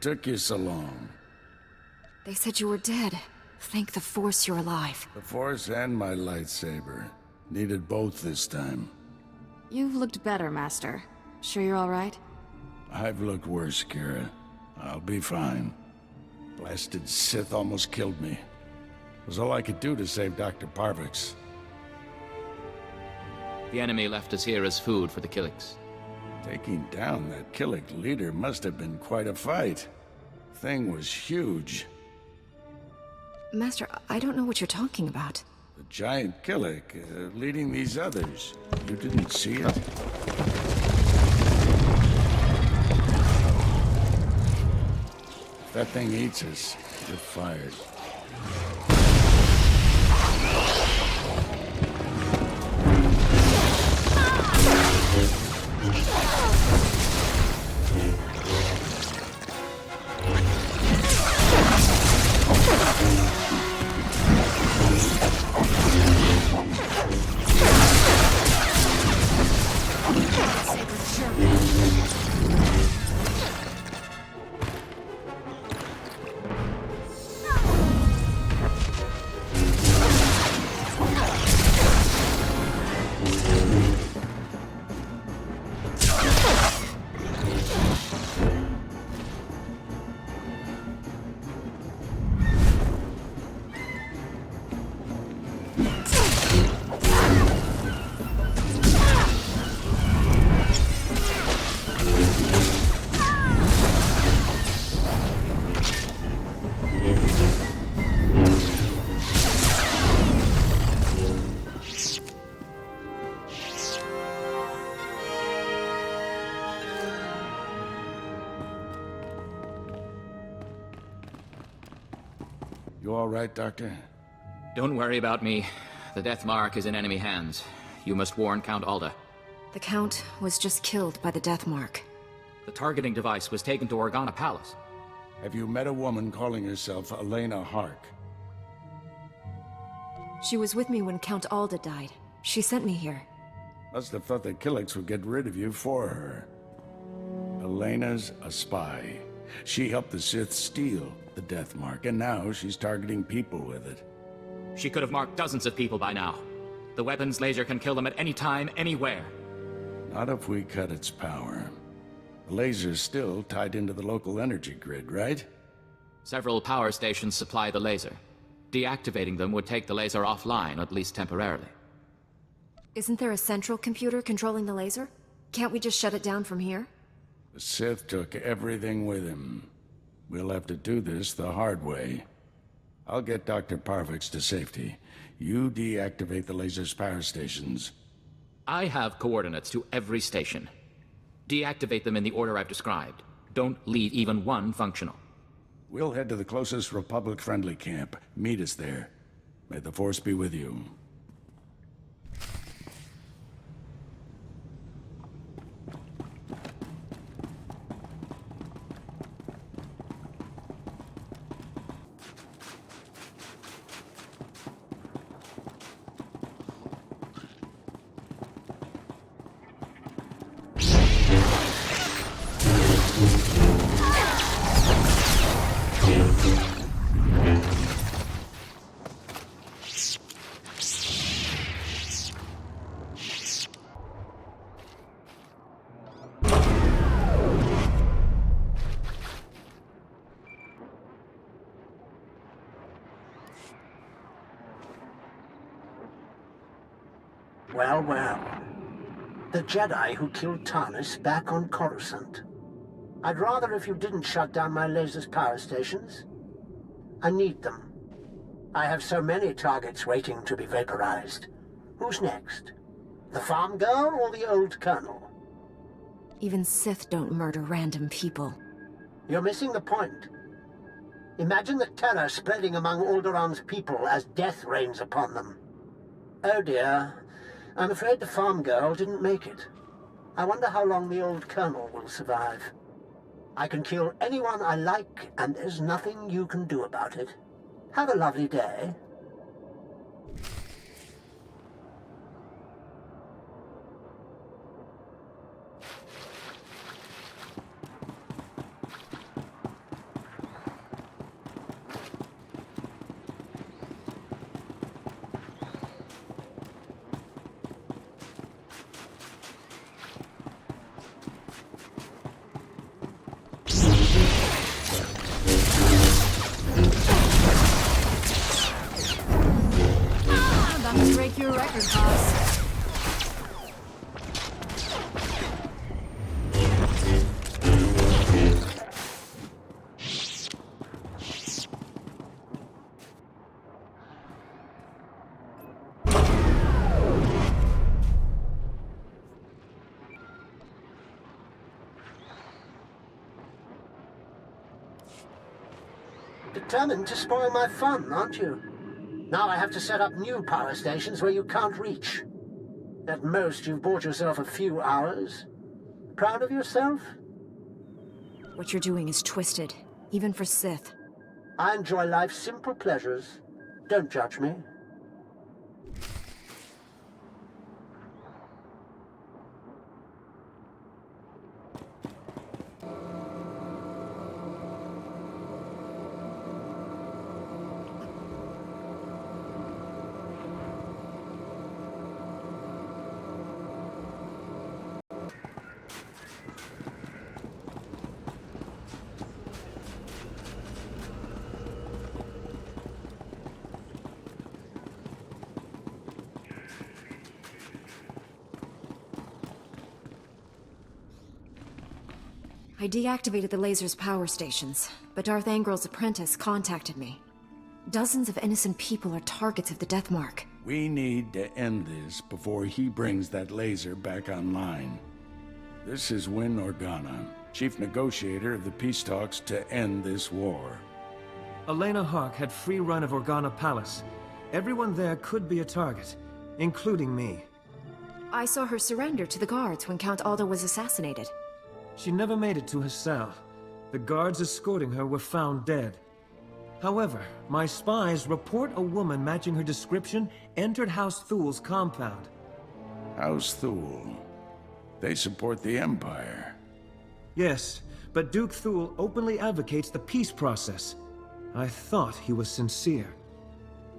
took you so long? They said you were dead. Thank the Force you're alive. The Force and my lightsaber. Needed both this time. You've looked better, Master. Sure you're all right? I've looked worse, Kira. I'll be fine. Blasted Sith almost killed me. It was all I could do to save Dr. Parvix. The enemy left us here as food for the Killiks. Taking down that Killik leader must have been quite a fight. Thing was huge. Master, I don't know what you're talking about. The giant Killik leading these others. You didn't see it? If that thing eats us, you're fired. You all right, Doctor? Don't worry about me. The Death Mark is in enemy hands. You must warn Count Alda. The Count was just killed by the Death Mark. The targeting device was taken to Organa Palace. Have you met a woman calling herself Elena Hark? She was with me when Count Alda died. She sent me here. Must have thought the Killiks would get rid of you for her. Elena's a spy. She helped the Sith steal the Death Mark, and now she's targeting people with it. She could have marked dozens of people by now. The weapon's laser can kill them at any time, anywhere. Not if we cut its power. The laser's still tied into the local energy grid, right? Several power stations supply the laser. Deactivating them would take the laser offline, at least temporarily. Isn't there a central computer controlling the laser? Can't we just shut it down from here? The Sith took everything with him. We'll have to do this the hard way. I'll get Dr. Parvix to safety. You deactivate the laser's power stations. I have coordinates to every station. Deactivate them in the order I've described. Don't leave even one functional. We'll head to the closest Republic-friendly camp. Meet us there. May the Force be with you. Well, well. The Jedi who killed Tarnis back on Coruscant. I'd rather if you didn't shut down my laser's power stations. I need them. I have so many targets waiting to be vaporized. Who's next? The farm girl or the old colonel? Even Sith don't murder random people. You're missing the point. Imagine the terror spreading among Alderaan's people as death rains upon them. Oh dear. I'm afraid the farm girl didn't make it. I wonder how long the old colonel will survive. I can kill anyone I like, and there's nothing you can do about it. Have a lovely day. Break your record, boss. Determined to spoil my fun, aren't you? Now I have to set up new power stations where you can't reach. At most, you've bought yourself a few hours. Proud of yourself? What you're doing is twisted, even for Sith. I enjoy life's simple pleasures. Don't judge me. I deactivated the laser's power stations, but Darth Angrel's apprentice contacted me. Dozens of innocent people are targets of the death mark. We need to end this before he brings that laser back online. This is Win Organa, chief negotiator of the peace talks to end this war. Elena Hark had free run of Organa Palace. Everyone there could be a target, including me. I saw her surrender to the guards when Count Aldo was assassinated. She never made it to her cell. The guards escorting her were found dead. However, my spies report a woman matching her description entered House Thul's compound. House Thul. They support the Empire. Yes, but Duke Thul openly advocates the peace process. I thought he was sincere.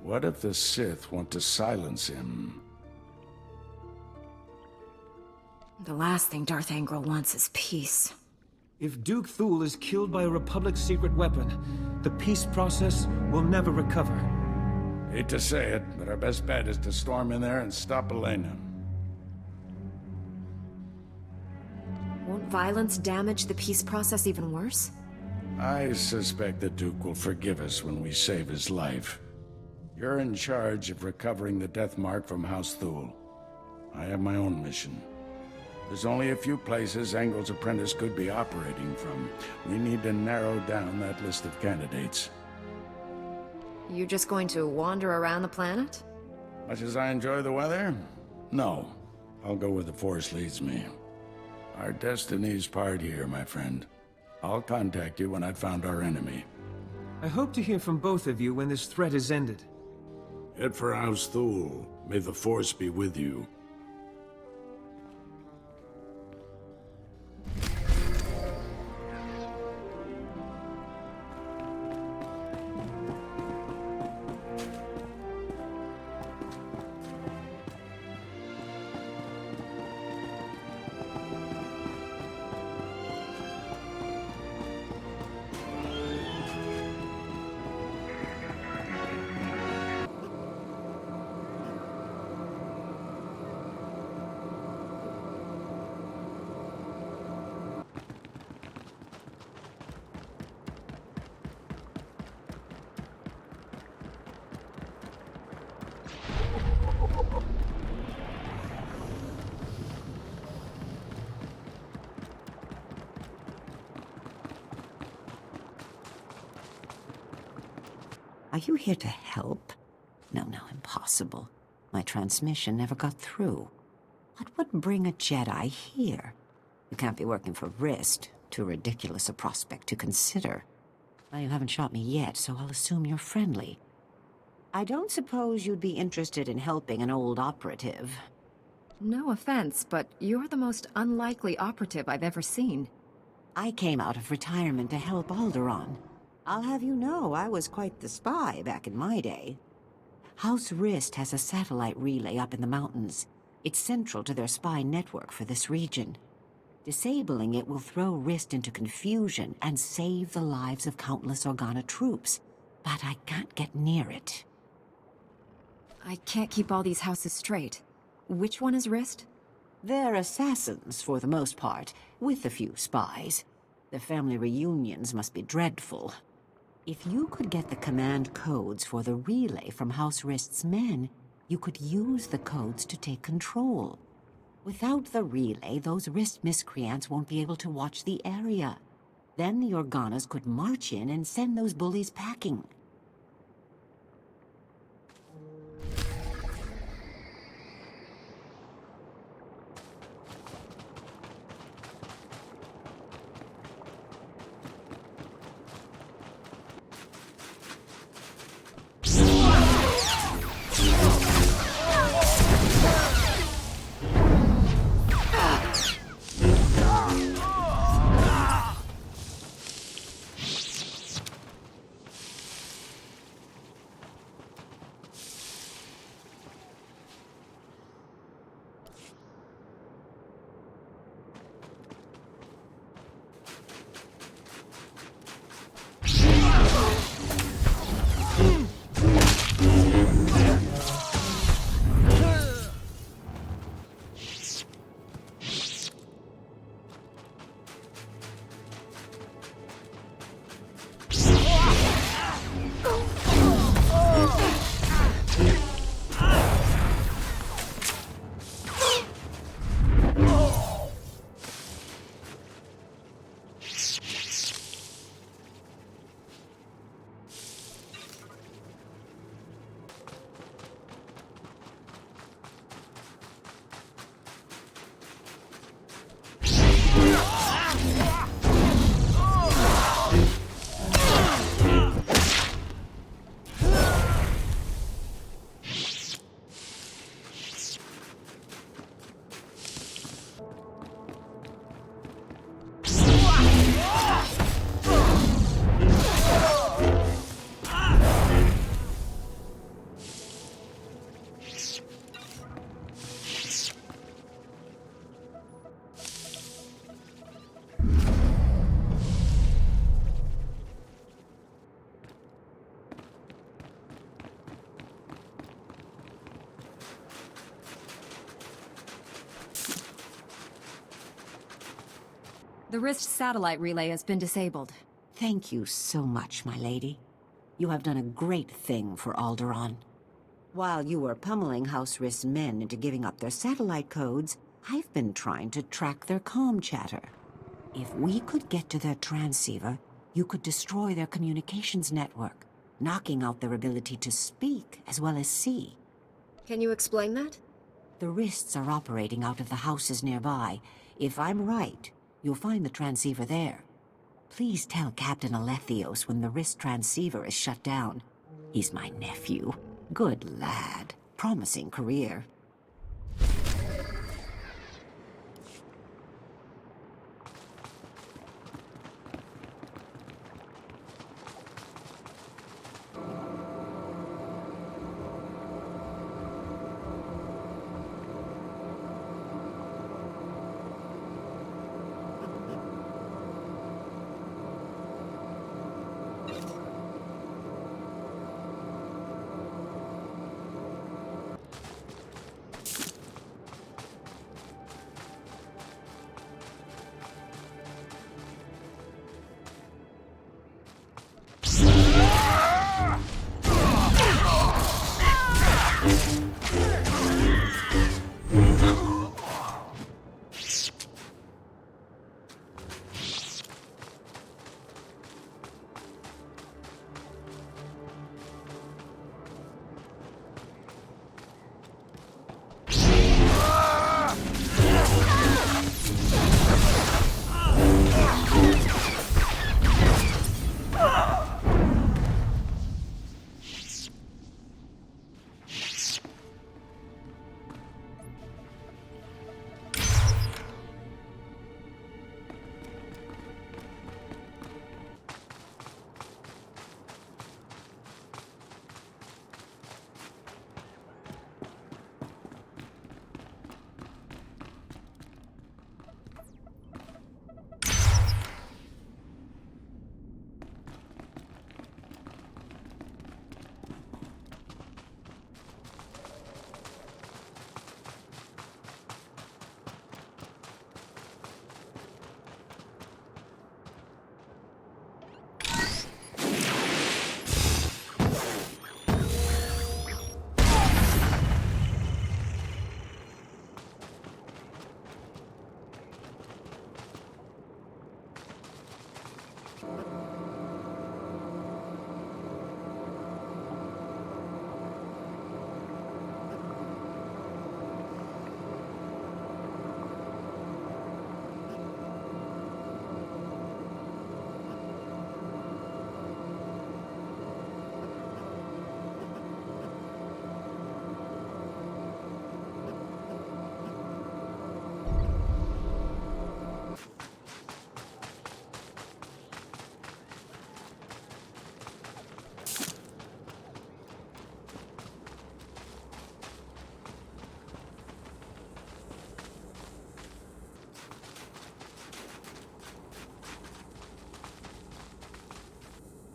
What if the Sith want to silence him? The last thing Darth Angrel wants is peace. If Duke Thul is killed by a Republic secret weapon, the peace process will never recover. Hate to say it, but our best bet is to storm in there and stop Elena. Won't violence damage the peace process even worse? I suspect the Duke will forgive us when we save his life. You're in charge of recovering the death mark from House Thul. I have my own mission. There's only a few places Angel's apprentice could be operating from. We need to narrow down that list of candidates. You just going to wander around the planet? Much as I enjoy the weather? No. I'll go where the Force leads me. Our destiny's part here, my friend. I'll contact you when I've found our enemy. I hope to hear from both of you when this threat is ended. Head for House Thul. May the Force be with you. Are you here to help? No, impossible. My transmission never got through. What would bring a Jedi here? You can't be working for Rist. Too ridiculous a prospect to consider. Well, you haven't shot me yet, so I'll assume you're friendly. I don't suppose you'd be interested in helping an old operative. No offense, but you're the most unlikely operative I've ever seen. I came out of retirement to help Alderaan. I'll have you know I was quite the spy back in my day. House Rist has a satellite relay up in the mountains. It's central to their spy network for this region. Disabling it will throw Rist into confusion and save the lives of countless Organa troops. But I can't get near it. I can't keep all these houses straight. Which one is Rist? They're assassins, for the most part, with a few spies. The family reunions must be dreadful. If you could get the command codes for the relay from House Rist's men, you could use the codes to take control. Without the relay, those Rist miscreants won't be able to watch the area. Then the Organas could march in and send those bullies packing. The Rist satellite relay has been disabled. Thank you so much, my lady. You have done a great thing for Alderaan. While you were pummeling House Rist's men into giving up their satellite codes, I've been trying to track their comm chatter. If we could get to their transceiver, you could destroy their communications network, knocking out their ability to speak as well as see. Can you explain that? The Rists are operating out of the houses nearby. If I'm right, you'll find the transceiver there. Please tell Captain Alethios when the Rist transceiver is shut down. He's my nephew. Good lad. Promising career.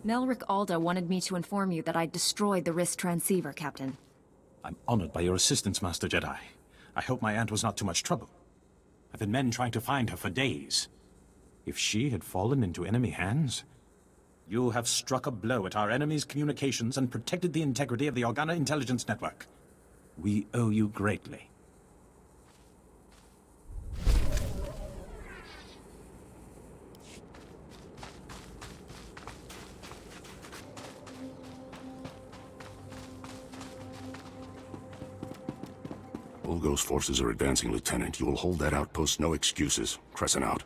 Melric Alda wanted me to inform you that I destroyed the wrist transceiver, Captain. I'm honored by your assistance, Master Jedi. I hope my aunt was not too much trouble. I've been men trying to find her for days. If she had fallen into enemy hands, you have struck a blow at our enemy's communications and protected the integrity of the Organa intelligence network. We owe you greatly. Ulgo's forces are advancing, Lieutenant. You will hold that outpost, no excuses. Crescent out.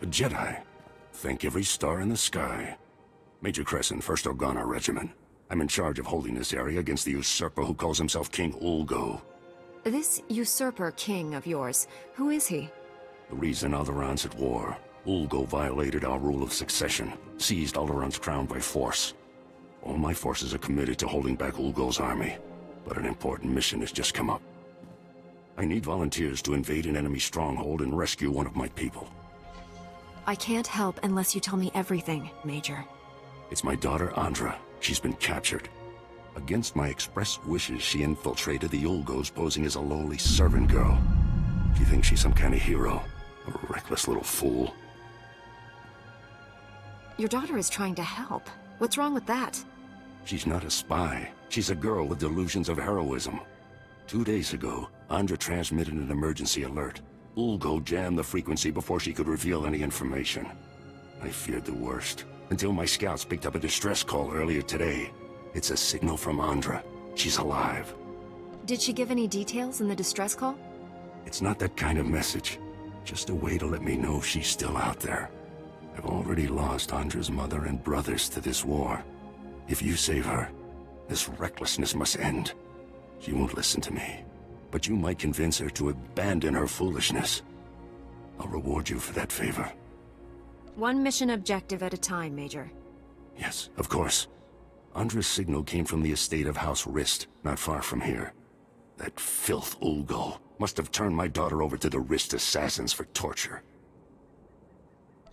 A Jedi. Thank every star in the sky. Major Crescent, 1st Organa Regiment. I'm in charge of holding this area against the usurper who calls himself King Ulgo. This usurper king of yours, who is he? The reason Alderaan's at war. Ulgo violated our rule of succession, seized Alderaan's crown by force. All my forces are committed to holding back Ulgo's army, but an important mission has just come up. I need volunteers to invade an enemy stronghold and rescue one of my people. I can't help unless you tell me everything, Major. It's my daughter, Andra. She's been captured. Against my express wishes, she infiltrated the Ulgos posing as a lowly servant girl. She thinks she's some kind of hero. A reckless little fool. Your daughter is trying to help. What's wrong with that? She's not a spy. She's a girl with delusions of heroism. 2 days ago, Andra transmitted an emergency alert. Ulgo jammed the frequency before she could reveal any information. I feared the worst, until my scouts picked up a distress call earlier today. It's a signal from Andra. She's alive. Did she give any details in the distress call? It's not that kind of message. Just a way to let me know she's still out there. I've already lost Andra's mother and brothers to this war. If you save her, this recklessness must end. She won't listen to me, but you might convince her to abandon her foolishness. I'll reward you for that favor. One mission objective at a time, Major. Yes, of course. Andra's signal came from the estate of House Rist, not far from here. That filth Ulgo must have turned my daughter over to the Rist assassins for torture.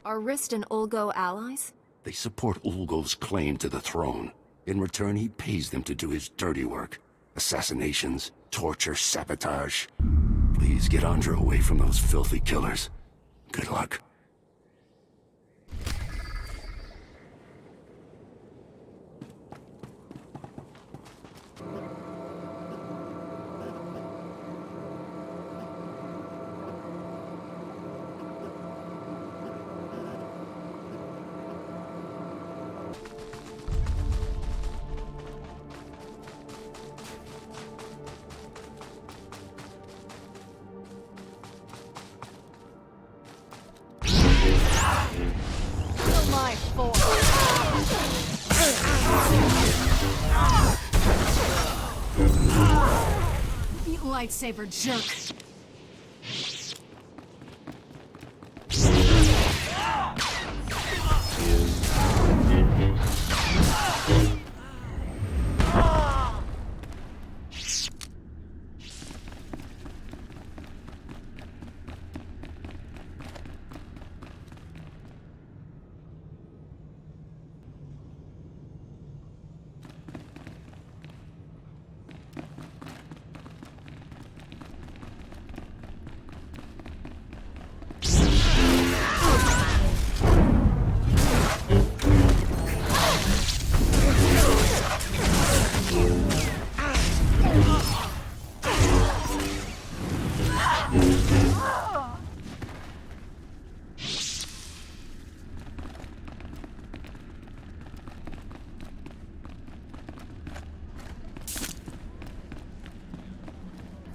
Are Rist and Ulgo allies? They support Ulgo's claim to the throne. In return, he pays them to do his dirty work. Assassinations, torture, sabotage. Please get Andra away from those filthy killers. Good luck. You lightsaber jerk.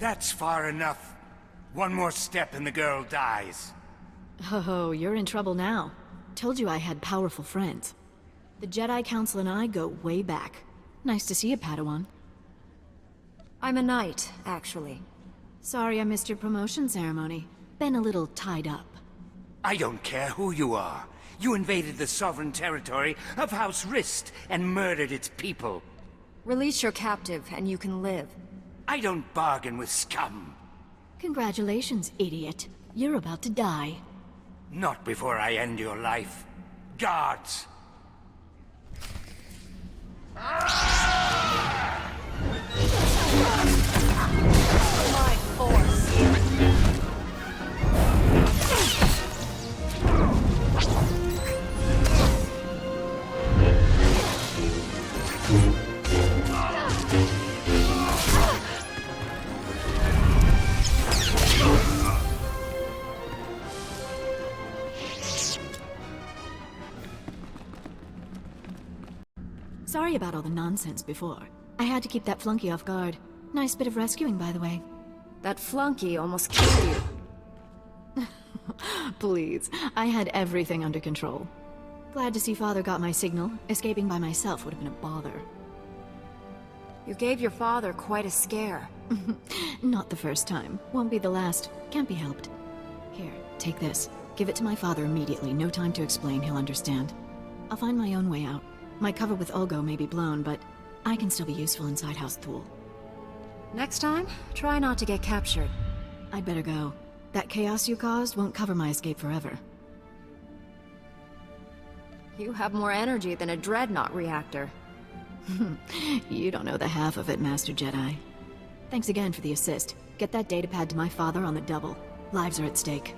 That's far enough. One more step and the girl dies. Oh, you're in trouble now. Told you I had powerful friends. The Jedi Council and I go way back. Nice to see you, Padawan. I'm a knight, actually. Sorry I missed your promotion ceremony. Been a little tied up. I don't care who you are. You invaded the sovereign territory of House Rist and murdered its people. Release your captive, and you can live. I don't bargain with scum. Congratulations, idiot. You're about to die. Not before I end your life. Guards! My force. Sorry about all the nonsense before. I had to keep that flunky off guard. Nice bit of rescuing, by the way. That flunky almost killed you. Please, I had everything under control. Glad to see Father got my signal. Escaping by myself would have been a bother. You gave your father quite a scare. Not the first time. Won't be the last. Can't be helped. Here, take this. Give it to my father immediately. No time to explain. He'll understand. I'll find my own way out. My cover with Olgo may be blown, but I can still be useful inside House Thule. Next time, try not to get captured. I'd better go. That chaos you caused won't cover my escape forever. You have more energy than a dreadnought reactor. You don't know the half of it, Master Jedi. Thanks again for the assist. Get that datapad to my father on the double. Lives are at stake.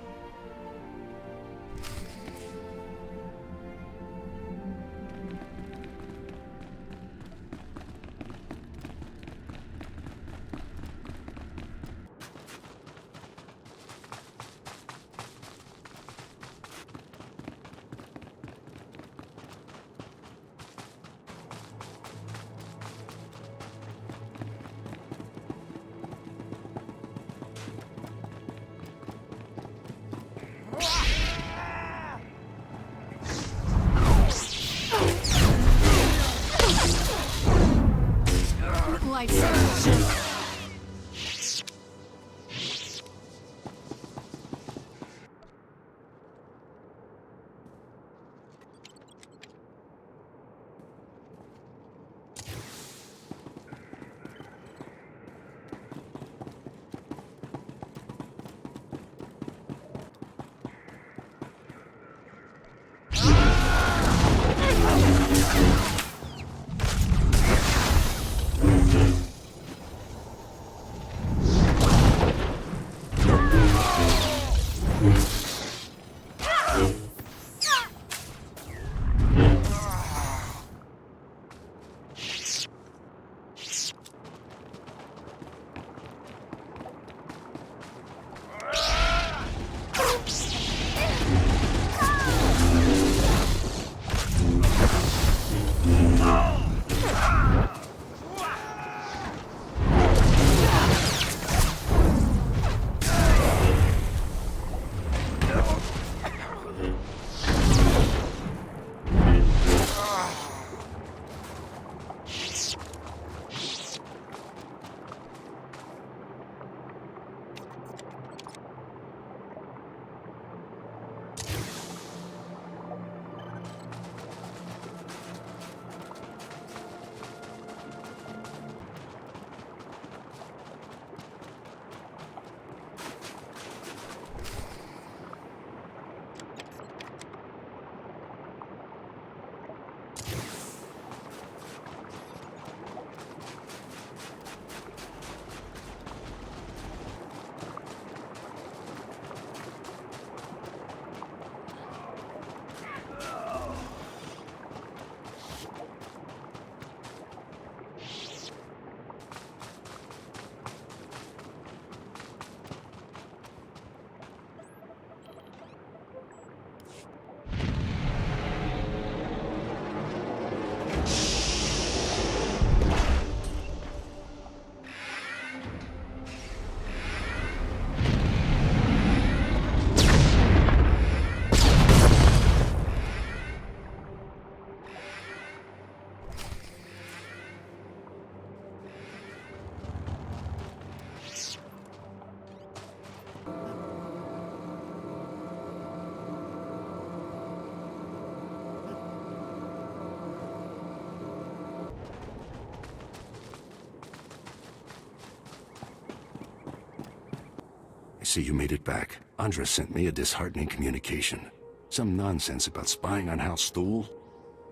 see you made it back. Andra sent me a disheartening communication. Some nonsense about spying on House SWTOR.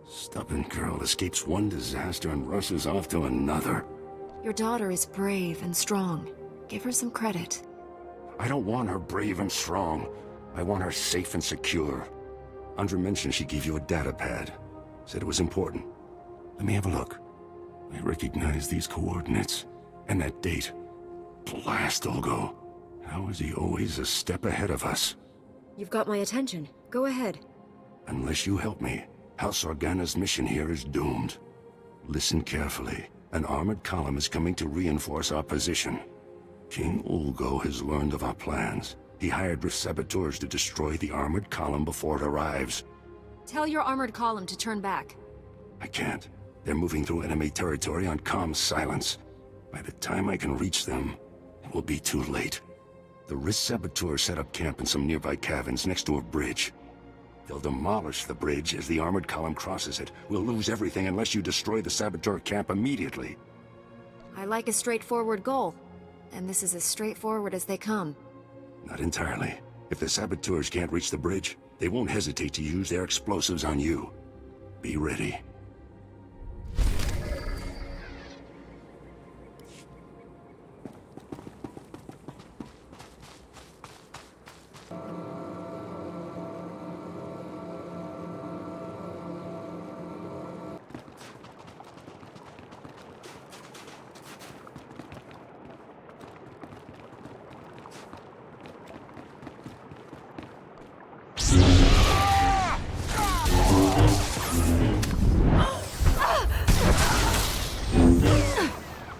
Stubborn girl escapes one disaster and rushes off to another. Your daughter is brave and strong. Give her some credit. I don't want her brave and strong. I want her safe and secure. Andra mentioned she gave you a data pad. Said it was important. Let me have a look. I recognize these coordinates. And that date. Blast, Olgo. How is he always a step ahead of us? You've got my attention. Go ahead. Unless you help me, House Organa's mission here is doomed. Listen carefully. An armored column is coming to reinforce our position. King Ulgo has learned of our plans. He hired SWTORs to destroy the armored column before it arrives. Tell your armored column to turn back. I can't. They're moving through enemy territory on comm silence. By the time I can reach them, it will be too late. The SWTOR set up camp in some nearby caverns next to a bridge. They'll demolish the bridge as the armored column crosses it. We'll lose everything unless you destroy the SWTOR camp immediately. I like a straightforward goal. And this is as straightforward as they come. Not entirely. If the SWTORs can't reach the bridge, they won't hesitate to use their explosives on you. Be ready.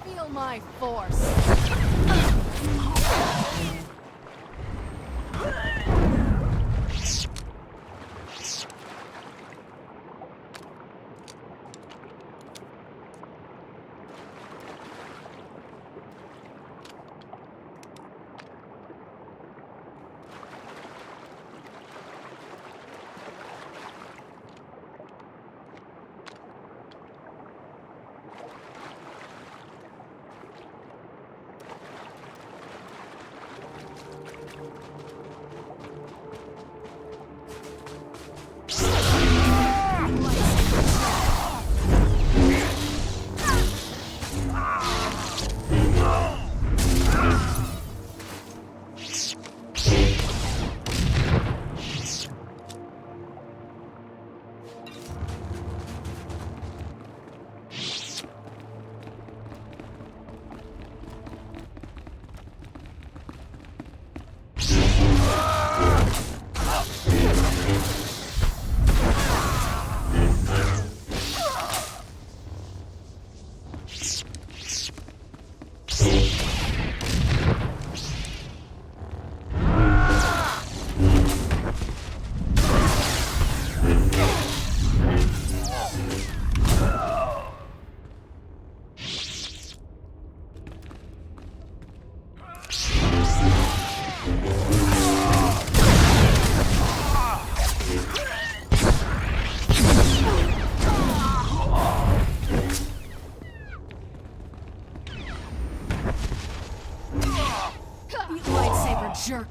Feel my force. Jerk.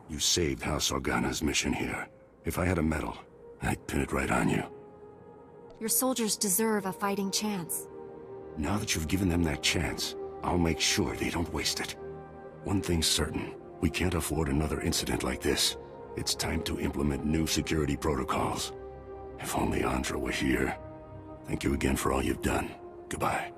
You saved House Organa's mission here. If I had a medal, I'd pin it right on you. Your soldiers deserve a fighting chance. Now that you've given them that chance, I'll make sure they don't waste it. One thing's certain. We can't afford another incident like this. It's time to implement new security protocols. If only Andra were here. Thank you again for all you've done. Goodbye.